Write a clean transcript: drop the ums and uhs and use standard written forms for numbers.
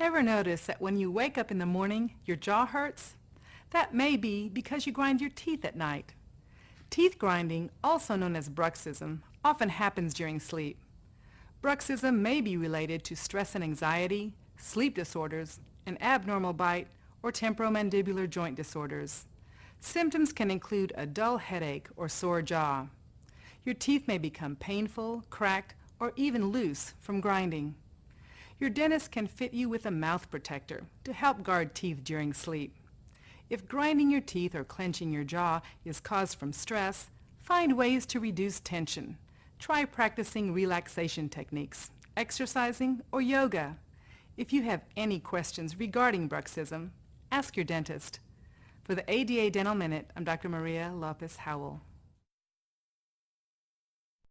Ever notice that when you wake up in the morning, your jaw hurts? That may be because you grind your teeth at night. Teeth grinding, also known as bruxism, often happens during sleep. Bruxism may be related to stress and anxiety, sleep disorders, an abnormal bite, or temporomandibular joint disorders. Symptoms can include a dull headache or sore jaw. Your teeth may become painful, cracked, or even loose from grinding. Your dentist can fit you with a mouth protector to help guard teeth during sleep. If grinding your teeth or clenching your jaw is caused from stress, find ways to reduce tension. Try practicing relaxation techniques, exercising, or yoga. If you have any questions regarding bruxism, ask your dentist. For the ADA Dental Minute, I'm Dr. Maria Lopez Howell.